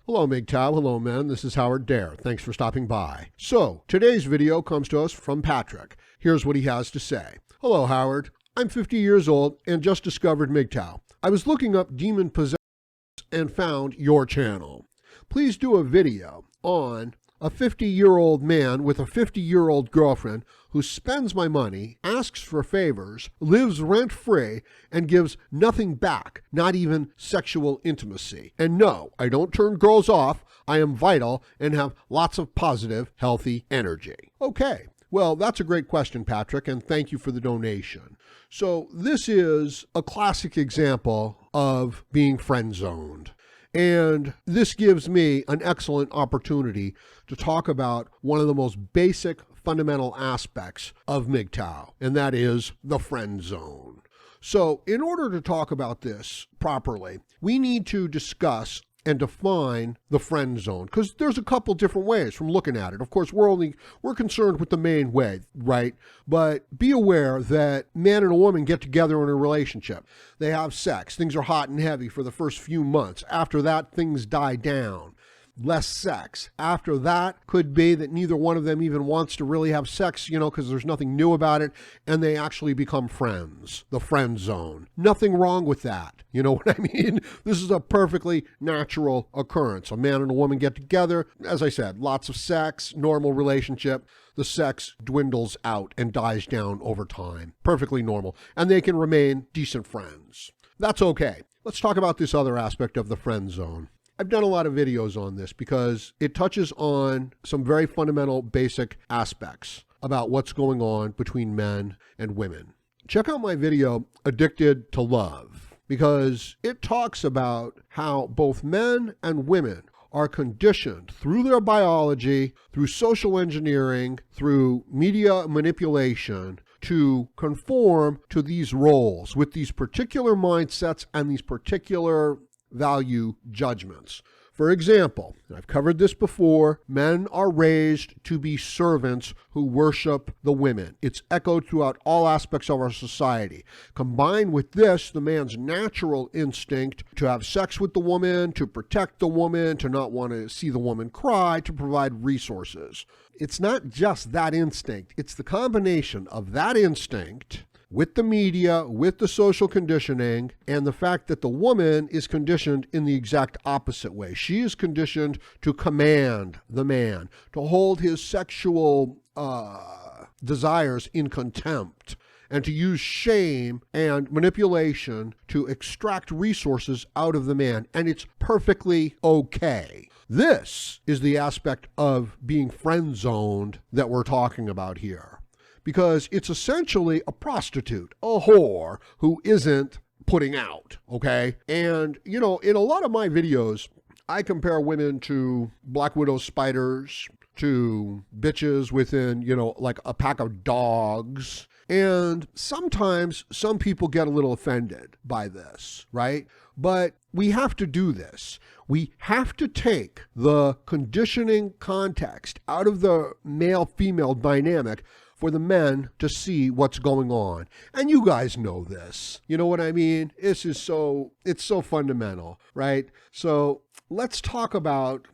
Hello MGTOW, hello men, this is Howard Dare. Thanks for stopping by. So, today's video comes to us from Patrick. Here's what he has to say. Hello Howard, I'm 50 years old and just discovered MGTOW. I was looking up demon possession and found your channel. Please do a video on a 50-year-old man with a 50-year-old girlfriend who spends my money, asks for favors, lives rent-free, and gives nothing back, not even sexual intimacy. And no, I don't turn girls off. I am vital and have lots of positive, healthy energy. Okay, well, that's a great question, Patrick, and thank you for the donation. So this is a classic example of being friend-zoned. And this gives me an excellent opportunity to talk about one of the most basic fundamental aspects of MGTOW, and that is the friend zone. So in order to talk about this properly, we need to discuss and define the friend zone, because there's a couple different ways from looking at it. Of course, we're concerned with the main way, right? But be aware that man and a woman get together in a relationship. They have sex. Things are hot and heavy for the first few months. After that, things die down. Less sex. After that, could be that neither one of them even wants to really have sex, because there's nothing new about it, and they actually become friends. The friend zone. Nothing wrong with that. You know what I mean? This is a perfectly natural occurrence. A man and a woman get together. As I said, lots of sex, normal relationship. The sex dwindles out and dies down over time. Perfectly normal. And they can remain decent friends. That's okay. Let's talk about this other aspect of the friend zone. I've done a lot of videos on this because it touches on some very fundamental basic aspects about what's going on between men and women. Check out my video, Addicted to Love, because it talks about how both men and women are conditioned through their biology, through social engineering, through media manipulation, to conform to these roles with these particular mindsets and these particular value judgments. For example, I've covered this before, men are raised to be servants who worship the women. It's echoed throughout all aspects of our society. Combined with this, the man's natural instinct to have sex with the woman, to protect the woman, to not want to see the woman cry, to provide resources. It's not just that instinct, it's the combination of that instinct with the media, with the social conditioning, and the fact that the woman is conditioned in the exact opposite way. She is conditioned to command the man, to hold his sexual desires in contempt, and to use shame and manipulation to extract resources out of the man. And it's perfectly okay. This is the aspect of being friend-zoned that we're talking about here. Because it's essentially a prostitute, a whore, who isn't putting out, okay? And, in a lot of my videos, I compare women to black widow spiders, to bitches within, like a pack of dogs. And sometimes some people get a little offended by this, right? But we have to do this. We have to take the conditioning context out of the male-female dynamic for the men to see what's going on. And you guys know this. You know what I mean? It's so fundamental, right? So let's talk about,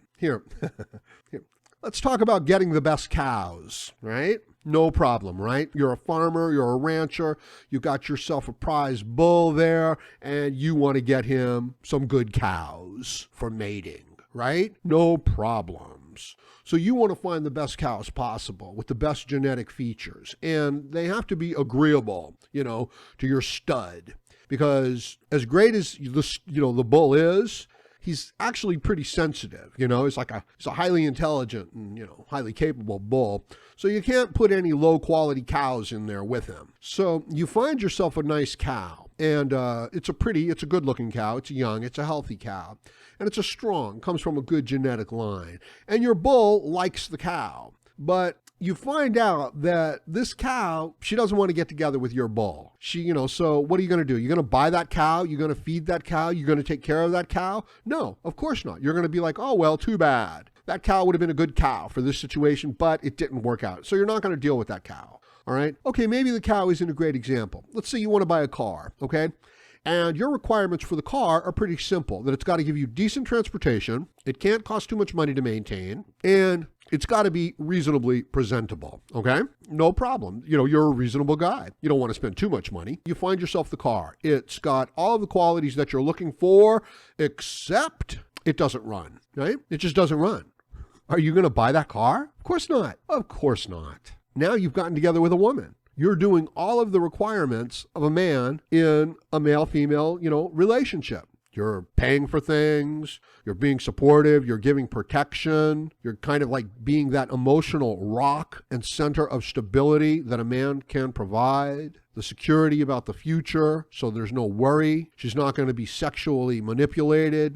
let's talk about getting the best cows, right? No problem, right? You're a farmer, you're a rancher, you got yourself a prize bull there, and you want to get him some good cows for mating, right? No problems. So you want to find the best cows possible with the best genetic features, and they have to be agreeable, to your stud, because as great as the bull is, he's actually pretty sensitive. He's a highly intelligent and highly capable bull. So you can't put any low quality cows in there with him. So you find yourself a nice cow, and it's a good looking cow. It's young, it's a healthy cow, and it's comes from a good genetic line. And your bull likes the cow, but you find out that this cow, she doesn't want to get together with your bull. So what are you going to do? You're going to buy that cow? You're going to feed that cow? You're going to take care of that cow? No, of course not. You're going to be like, oh, well, too bad. That cow would have been a good cow for this situation, but it didn't work out. So you're not going to deal with that cow. All right. Okay, maybe the cow isn't a great example. Let's say you want to buy a car, okay? And your requirements for the car are pretty simple, that it's got to give you decent transportation, it can't cost too much money to maintain, and it's got to be reasonably presentable, okay? No problem. You're a reasonable guy. You don't want to spend too much money. You find yourself the car. It's got all of the qualities that you're looking for, except it doesn't run, right? It just doesn't run. Are you going to buy that car? Of course not. Of course not. Now you've gotten together with a woman. You're doing all of the requirements of a man in a male-female, relationship. You're paying for things, you're being supportive, you're giving protection, you're kind of like being that emotional rock and center of stability that a man can provide. The security about the future, so there's no worry. She's not going to be sexually manipulated,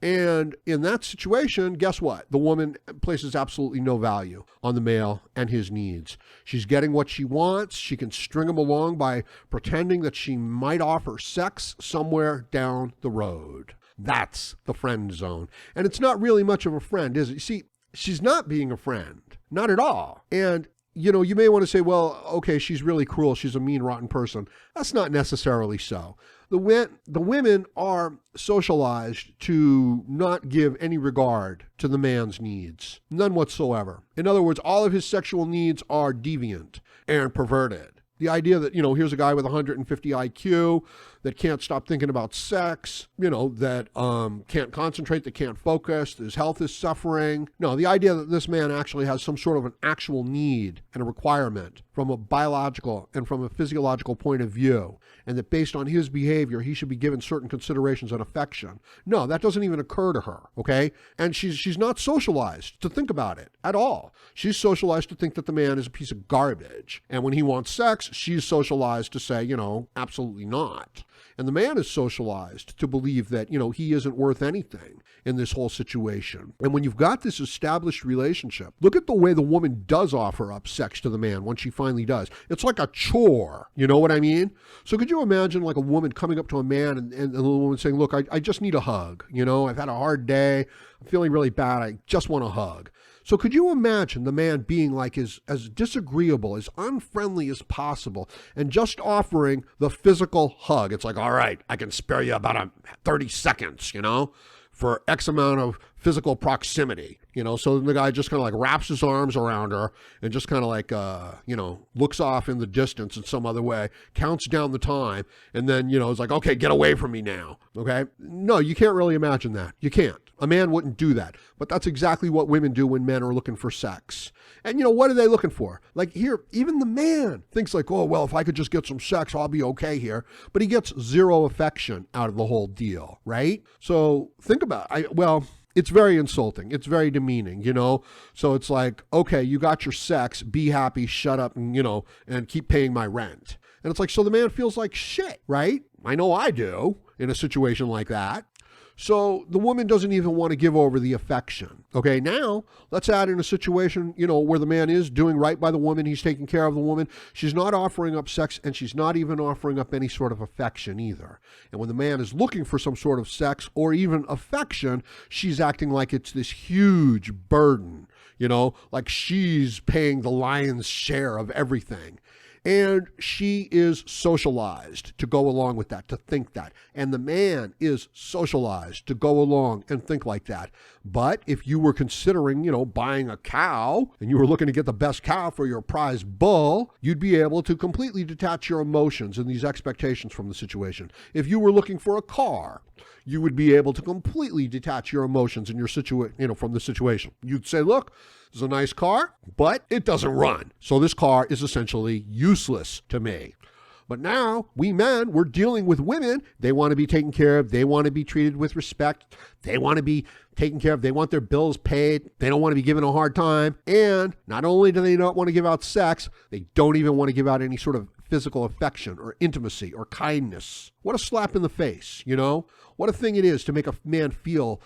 And in that situation, guess what? The woman places absolutely no value on the male and his needs. She's getting what she wants. She can string him along by pretending that she might offer sex somewhere down the road. That's the friend zone. And it's not really much of a friend, is it? You see, she's not being a friend. Not at all. And you may want to say, well, okay, she's really cruel. She's a mean, rotten person. That's not necessarily so. The women are socialized to not give any regard to the man's needs. None whatsoever. In other words, all of his sexual needs are deviant and perverted. The idea that, here's a guy with 150 IQ that can't stop thinking about sex, that can't concentrate, that can't focus, his health is suffering. No, the idea that this man actually has some sort of an actual need and a requirement from a biological and from a physiological point of view, and that based on his behavior, he should be given certain considerations and affection. No, that doesn't even occur to her, okay? And she's not socialized to think about it at all. She's socialized to think that the man is a piece of garbage. And when he wants sex, she's socialized to say, absolutely not. And the man is socialized to believe that, he isn't worth anything in this whole situation. And when you've got this established relationship, look at the way the woman does offer up sex to the man when she finally does. It's like a chore. You know what I mean? So could you imagine like a woman coming up to a man and the woman saying, look, I just need a hug. I've had a hard day. I'm feeling really bad. I just want a hug. So could you imagine the man being like as disagreeable, as unfriendly as possible, and just offering the physical hug? It's like, all right, I can spare you about 30 seconds, for X amount of physical proximity, so the guy just kind of like wraps his arms around her and just kind of like, looks off in the distance in some other way, counts down the time, and then, it's like, okay, get away from me now, okay? No, you can't really imagine that. You can't. A man wouldn't do that, but that's exactly what women do when men are looking for sex. And what are they looking for? Like here, even the man thinks like, oh, well, if I could just get some sex, I'll be okay here. But he gets zero affection out of the whole deal, right? So think about it. It's very insulting. It's very demeaning, So it's like, okay, you got your sex, be happy, shut up, and, and keep paying my rent. And it's like, so the man feels like shit, right? I know I do in a situation like that. So the woman doesn't even want to give over the affection. Okay, now let's add in a situation, where the man is doing right by the woman. He's taking care of the woman. She's not offering up sex, and she's not even offering up any sort of affection either. And when the man is looking for some sort of sex or even affection, she's acting like it's this huge burden, like she's paying the lion's share of everything. And she is socialized to go along with that, to think that. And the man is socialized to go along and think like that. But if you were considering, buying a cow and you were looking to get the best cow for your prize bull, you'd be able to completely detach your emotions and these expectations from the situation. If you were looking for a car, you would be able to completely detach your emotions and your from the situation. You'd say, look, this is a nice car, but it doesn't run. So this car is essentially useless to me. But now we men, we're dealing with women. They want to be taken care of. They want to be treated with respect. They want to be taken care of. They want their bills paid. They don't want to be given a hard time. And not only do they not want to give out sex, they don't even want to give out any sort of physical affection or intimacy or kindness. What a slap in the face, What a thing it is to make a man feel,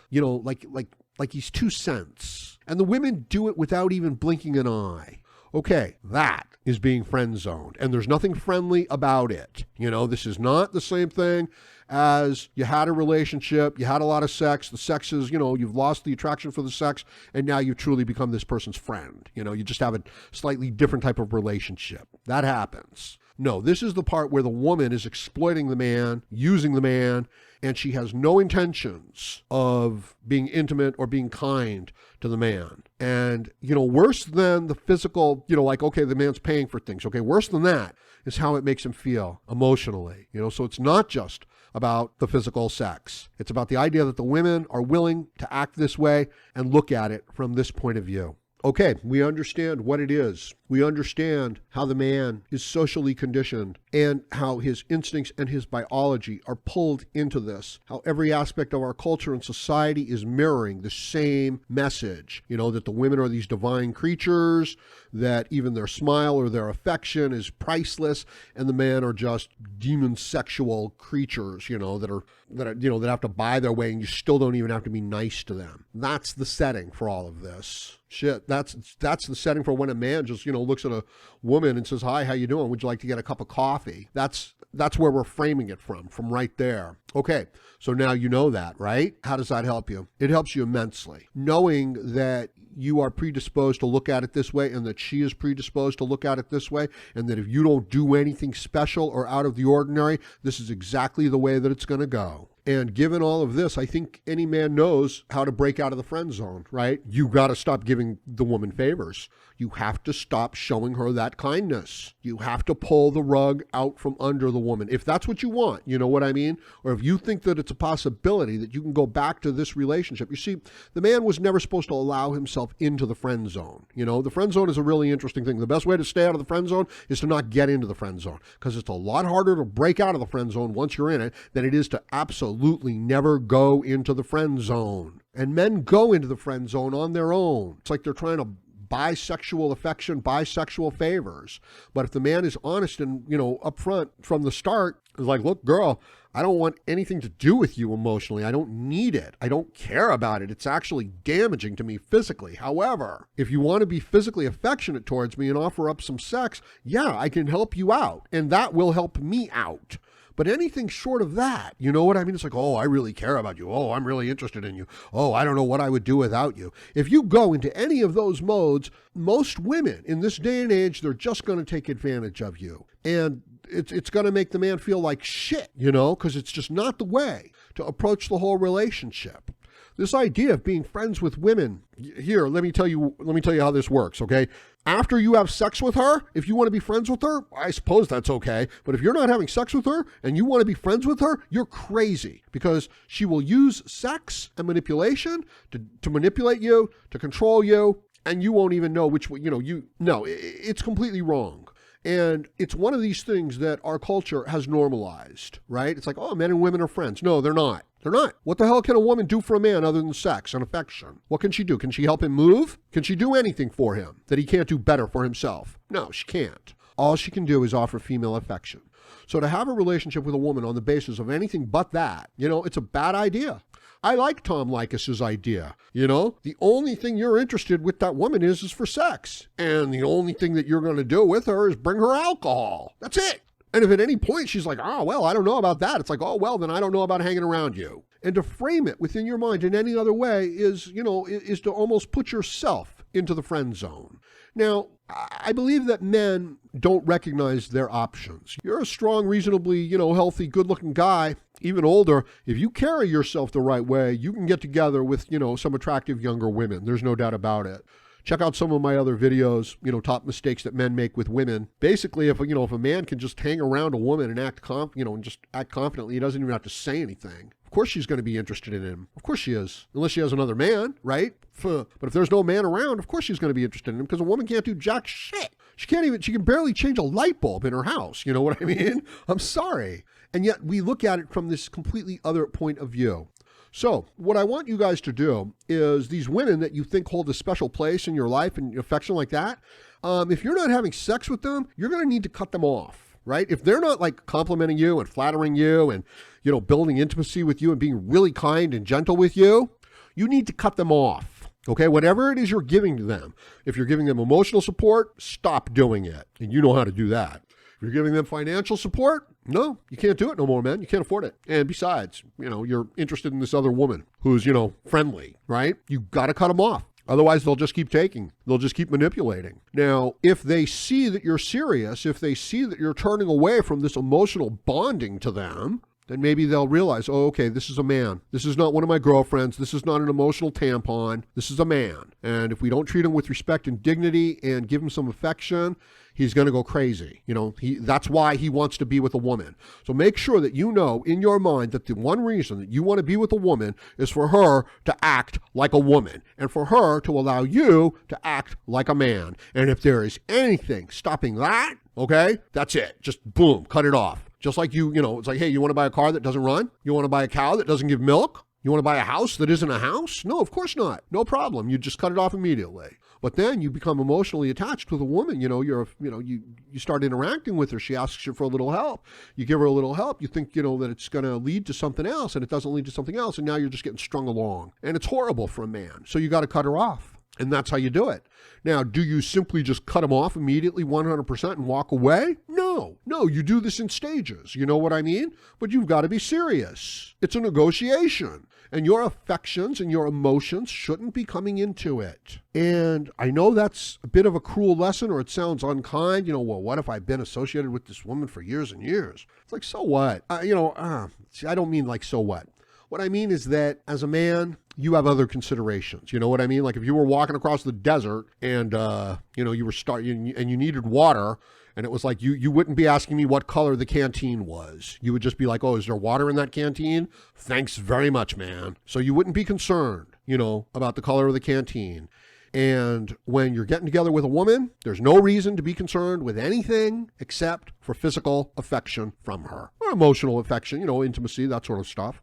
like he's 2 cents. And the women do it without even blinking an eye. Okay, that is being friend zoned, and there's nothing friendly about it. This is not the same thing as you had a relationship, you had a lot of sex, the sex is, you've lost the attraction for the sex, and now you've truly become this person's friend. You just have a slightly different type of relationship. That happens. No, this is the part where the woman is exploiting the man, using the man, and she has no intentions of being intimate or being kind to the man. And, worse than the physical, like, okay, the man's paying for things. Okay, worse than that is how it makes him feel emotionally. So it's not just about the physical sex. It's about the idea that the women are willing to act this way and look at it from this point of view. Okay, we understand what it is. We understand how the man is socially conditioned and how his instincts and his biology are pulled into this, how every aspect of our culture and society is mirroring the same message, that the women are these divine creatures, that even their smile or their affection is priceless, and the men are just demon sexual creatures, that have to buy their way, and you still don't even have to be nice to them. That's the setting for all of this. Shit, that's the setting for when a man just, looks at a woman and says, "Hi, how you doing? Would you like to get a cup of coffee?" That's where we're framing it from right there. Okay, so now you know that, right? How does that help you? It helps you immensely. Knowing that you are predisposed to look at it this way and that she is predisposed to look at it this way, and that if you don't do anything special or out of the ordinary, this is exactly the way that it's going to go. And given all of this, I think any man knows how to break out of the friend zone, right? You got to stop giving the woman favors. You have to stop showing her that kindness. You have to pull the rug out from under the woman. If that's what you want, you know what I mean? Or if you think that it's a possibility that you can go back to this relationship. You see, the man was never supposed to allow himself into the friend zone. The friend zone is a really interesting thing. The best way to stay out of the friend zone is to not get into the friend zone, because it's a lot harder to break out of the friend zone once you're in it than it is to absolutely never go into the friend zone. And men go into the friend zone on their own. It's like they're trying to buy sexual affection, buy sexual favors. But if the man is honest and, upfront from the start, is like, "Look, girl, I don't want anything to do with you emotionally. I don't need it. I don't care about it. It's actually damaging to me physically. However, if you want to be physically affectionate towards me and offer up some sex, yeah, I can help you out. And that will help me out. But anything short of that, you know what I mean? It's like, oh, I really care about you. Oh, I'm really interested in you. Oh, I don't know what I would do without you. If you go into any of those modes, most women in this day and age, they're just going to take advantage of you. And it's going to make the man feel like shit, because it's just not the way to approach the whole relationship. This idea of being friends with women, here, let me tell you how this works, okay? After you have sex with her, if you want to be friends with her, I suppose that's okay. But if you're not having sex with her and you want to be friends with her, you're crazy, because she will use sex and manipulation to manipulate you, to control you, and you won't even know which way, it's completely wrong. And it's one of these things that our culture has normalized, right? It's like, oh, men and women are friends. No, they're not. They're not. What the hell can a woman do for a man other than sex and affection? What can she do? Can she help him move? Can she do anything for him that he can't do better for himself? No, she can't. All she can do is offer female affection. So to have a relationship with a woman on the basis of anything but that, it's a bad idea. I like Tom Leykis's idea. The only thing you're interested with that woman is for sex. And the only thing that you're going to do with her is bring her alcohol. That's it. And if at any point she's like, "Oh, well, I don't know about that," it's like, "Oh, well, then I don't know about hanging around you." And to frame it within your mind in any other way is to almost put yourself into the friend zone. Now, I believe that men don't recognize their options. You're a strong, reasonably, healthy, good-looking guy, even older. If you carry yourself the right way, you can get together with, some attractive younger women. There's no doubt about it. Check out some of my other videos, top mistakes that men make with women. Basically, if a man can just hang around a woman and act confidently, he doesn't even have to say anything. Of course she's going to be interested in him. Of course she is. Unless she has another man, right? But if there's no man around, of course she's going to be interested in him, because a woman can't do jack shit. She can barely change a light bulb in her house. You know what I mean? I'm sorry. And yet we look at it from this completely other point of view. So what I want you guys to do is, these women that you think hold a special place in your life and affection like that, if you're not having sex with them, you're going to need to cut them off, right? If they're not like complimenting you and flattering you and, building intimacy with you and being really kind and gentle with you, you need to cut them off. Okay, whatever it is you're giving to them. If you're giving them emotional support, stop doing it. And you know how to do that. If you're giving them financial support, no, you can't do it no more, man. You can't afford it. And besides, you're interested in this other woman who's, friendly, right? You got to cut them off. Otherwise, they'll just keep taking. They'll just keep manipulating. Now, if they see that you're serious, if they see that you're turning away from this emotional bonding to them, then maybe they'll realize, oh, okay, this is a man. This is not one of my girlfriends. This is not an emotional tampon. This is a man. And if we don't treat him with respect and dignity and give him some affection, he's going to go crazy. That's why he wants to be with a woman. So make sure that you know in your mind that the one reason that you want to be with a woman is for her to act like a woman and for her to allow you to act like a man. And if there is anything stopping that, okay, that's it. Just boom, cut it off. Just like it's like, hey, you want to buy a car that doesn't run? You want to buy a cow that doesn't give milk? You want to buy a house that isn't a house? No, of course not. No problem. You just cut it off immediately. But then you become emotionally attached with a woman. You start interacting with her. She asks you for a little help. You give her a little help. You think, that it's going to lead to something else, and it doesn't lead to something else. And now you're just getting strung along. And it's horrible for a man. So you got to cut her off. And that's how you do it. Now, do you simply just cut them off immediately 100% and walk away? No, you do this in stages. You know what I mean? But you've got to be serious. It's a negotiation. And your affections and your emotions shouldn't be coming into it. And I know that's a bit of a cruel lesson, or it sounds unkind. Well, what if I've been associated with this woman for years and years? It's like, so what? I don't mean like, so what? What I mean is that as a man, you have other considerations. You know what I mean? Like if you were walking across the desert and, you were and you needed water, and it was like, you wouldn't be asking me what color the canteen was. You would just be like, oh, is there water in that canteen? Thanks very much, man. So you wouldn't be concerned, about the color of the canteen. And when you're getting together with a woman, there's no reason to be concerned with anything except for physical affection from her, or emotional affection, intimacy, that sort of stuff.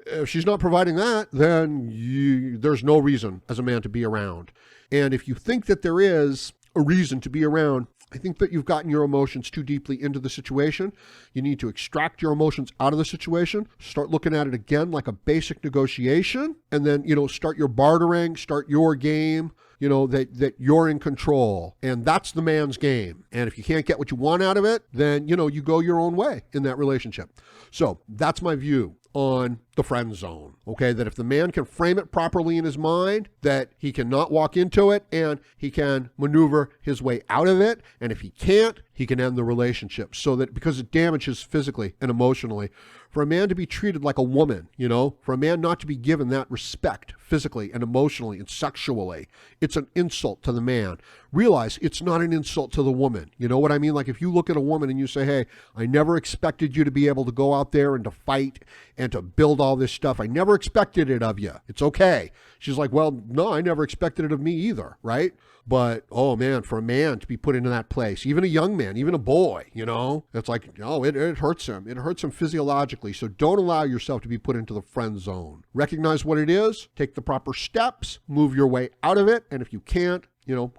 If she's not providing that, then there's no reason as a man to be around. And if you think that there is a reason to be around, I think that you've gotten your emotions too deeply into the situation. You need to extract your emotions out of the situation, start looking at it again like a basic negotiation, and then, start your bartering, start your game, that you're in control. And that's the man's game. And if you can't get what you want out of it, then, you go your own way in that relationship. So that's my view on the friend zone, okay? That if the man can frame it properly in his mind, that he cannot walk into it and he can maneuver his way out of it. And if he can't, he can end the relationship, so that, because it damages physically and emotionally. For a man to be treated like a woman, for a man not to be given that respect physically and emotionally and sexually, it's an insult to the man. Realize it's not an insult to the woman. You know what I mean? Like if you look at a woman and you say, hey, I never expected you to be able to go out there and to fight and to build all this stuff. I never expected it of you. It's okay. She's like, well, no, I never expected it of me either, right? But, oh man, for a man to be put into that place, even a young man, even a boy, it's like, it hurts him. It hurts him physiologically. So don't allow yourself to be put into the friend zone. Recognize what it is, take the proper steps, move your way out of it. And if you can't,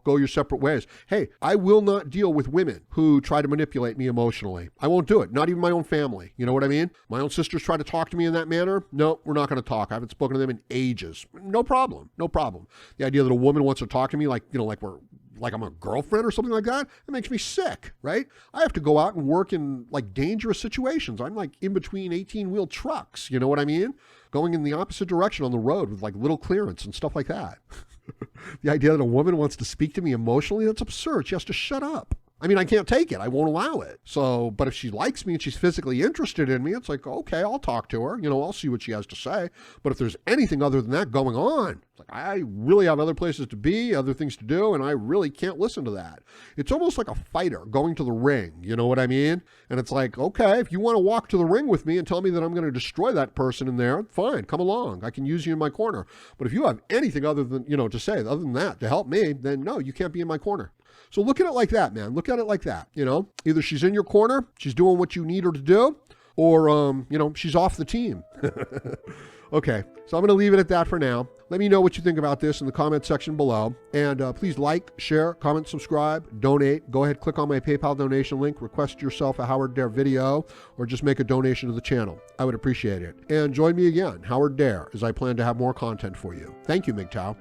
go your separate ways. Hey, I will not deal with women who try to manipulate me emotionally. I won't do it. Not even my own family. You know what I mean? My own sisters try to talk to me in that manner. No, we're not going to talk. I haven't spoken to them in ages. No problem. No problem. The idea that a woman wants to talk to me like I'm a girlfriend or something like that, it makes me sick, right? I have to go out and work in like dangerous situations. I'm like in between 18-wheel trucks. You know what I mean? Going in the opposite direction on the road with like little clearance and stuff like that. The idea that a woman wants to speak to me emotionally, that's absurd. She has to shut up. I mean, I can't take it. I won't allow it. So, but if she likes me and she's physically interested in me, it's like, okay, I'll talk to her. I'll see what she has to say. But if there's anything other than that going on, it's like, I really have other places to be, other things to do, and I really can't listen to that. It's almost like a fighter going to the ring. You know what I mean? And it's like, okay, if you want to walk to the ring with me and tell me that I'm going to destroy that person in there, fine, come along. I can use you in my corner. But if you have anything other than, to say, other than that, to help me, then no, you can't be in my corner. So look at it like that, man. Look at it like that, Either she's in your corner, she's doing what you need her to do, or, she's off the team. Okay, so I'm going to leave it at that for now. Let me know what you think about this in the comment section below. And please like, share, comment, subscribe, donate. Go ahead, click on my PayPal donation link, request yourself a Howard Dare video, or just make a donation to the channel. I would appreciate it. And join me again, Howard Dare, as I plan to have more content for you. Thank you, MGTOW.